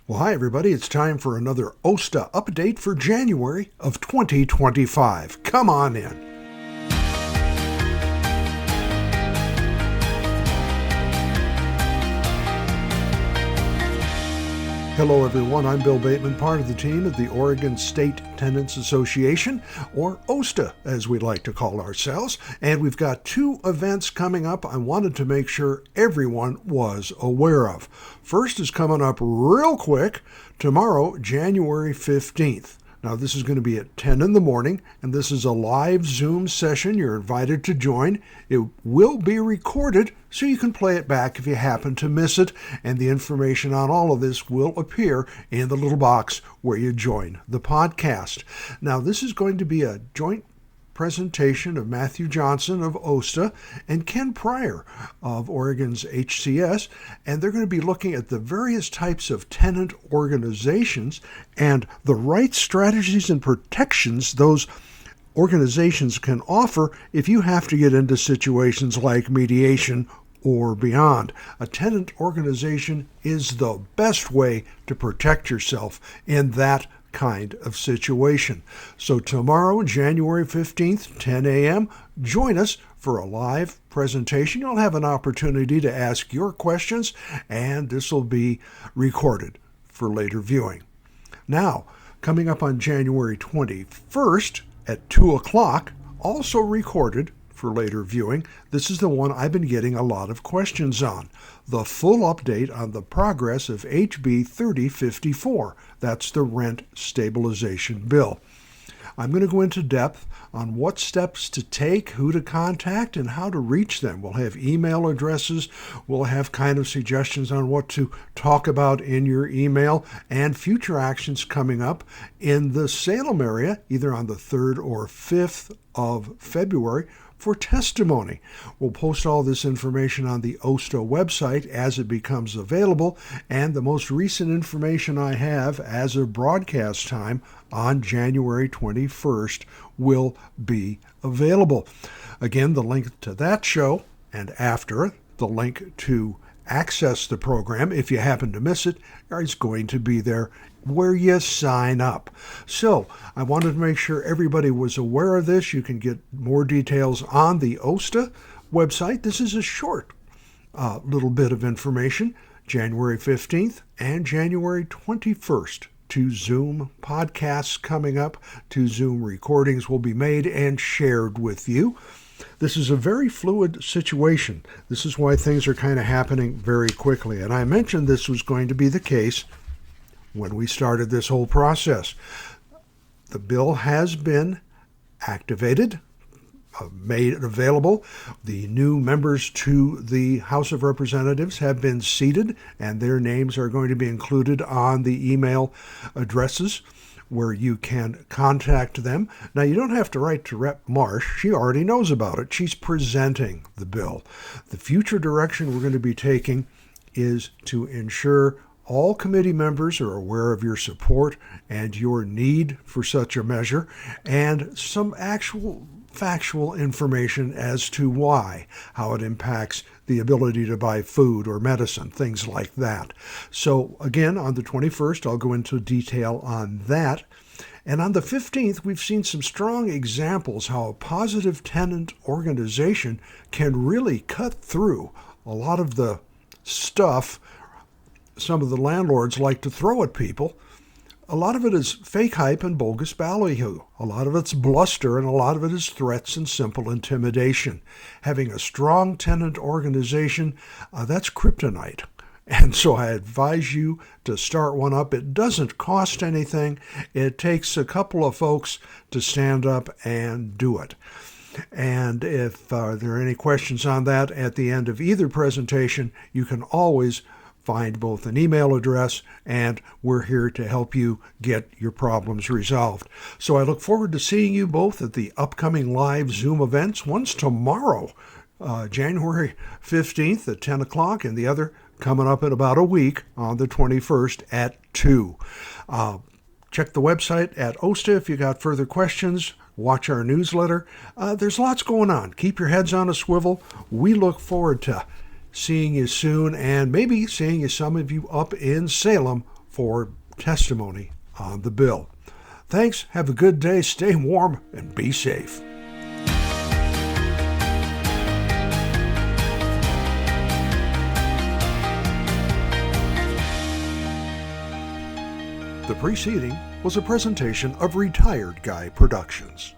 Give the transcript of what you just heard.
Well, hi, everybody. It's time for another OSTA update for January of 2025. Come on in. Hello, everyone. I'm Bill Bateman, part of the team at the Oregon State Tenants Association, or OSTA, as we like to call ourselves. And we've got two events coming up I wanted to make sure everyone was aware of. First is coming up real quick tomorrow, January 15th. Now, this is going to be at 10 in the morning, and this is a live Zoom session. You're invited to join. It will be recorded, so you can play it back if you happen to miss it, and the information on all of this will appear in the little box where you join the podcast. Now, this is going to be a joint presentation of Matthew Johnson of OSTA and Ken Pryor of Oregon's HCS, and they're going to be looking at the various types of tenant organizations and the rights, strategies, and protections those organizations can offer if you have to get into situations like mediation or beyond. A tenant organization is the best way to protect yourself in that kind of situation. So tomorrow, January 15th, 10 a.m., join us for a live presentation. You'll have an opportunity to ask your questions, and this will be recorded for later viewing. Now, coming up on January 21st at 2 o'clock, also recorded for later viewing, this is the one I've been getting a lot of questions on. The full update on the progress of HB 3054. That's the rent stabilization bill. I'm going to go into depth on what steps to take, who to contact, and how to reach them. We'll have email addresses. We'll have kind of suggestions on what to talk about in your email and future actions coming up in the Salem area, either on the 3rd or 5th of February, for testimony. We'll post all this information on the OSTA website as it becomes available, and the most recent information I have as of broadcast time on January 21st will be available. Again, the link to that show and after the link to access the program, if you happen to miss it, is going to be there where you sign up. So I wanted to make sure everybody was aware of this. You can get more details on the OSTA website. This is a short little bit of information. January 15th and January 21st. Two Zoom podcasts coming up. Two Zoom recordings will be made and shared with you. This is a very fluid situation. This is why things are kind of happening very quickly. And I mentioned this was going to be the case when we started this whole process. The bill has been activated, made available. The new members to the House of Representatives have been seated, and their names are going to be included on the email addresses where you can contact them. Now, you don't have to write to Rep. Marsh. She already knows about it. She's presenting the bill. The future direction we're going to be taking is to ensure all committee members are aware of your support and your need for such a measure, and some actual factual information as to why, how it impacts the ability to buy food or medicine, things like that. So again, on the 21st, I'll go into detail on that. And on the 15th, we've seen some strong examples how a positive tenant organization can really cut through a lot of the stuff some of the landlords like to throw at people. A lot of it is fake hype and bogus ballyhoo. A lot of it's bluster, and a lot of it is threats and simple intimidation. Having a strong tenant organization, that's kryptonite. And so I advise you to start one up. It doesn't cost anything. It takes a couple of folks to stand up and do it. And if there are any questions on that at the end of either presentation, you can always find both an email address, and we're here to help you get your problems resolved. So I look forward to seeing you both at the upcoming live Zoom events. One's tomorrow, January 15th at 10 o'clock, and the other coming up in about a week on the 21st at 2. Check the website at OSTA if you got further questions. Watch our newsletter. There's lots going on. Keep your heads on a swivel. We look forward to seeing you soon, and maybe seeing some of you up in Salem for testimony on the bill. Thanks, have a good day, stay warm, and be safe. The preceding was a presentation of Retired Guy Productions.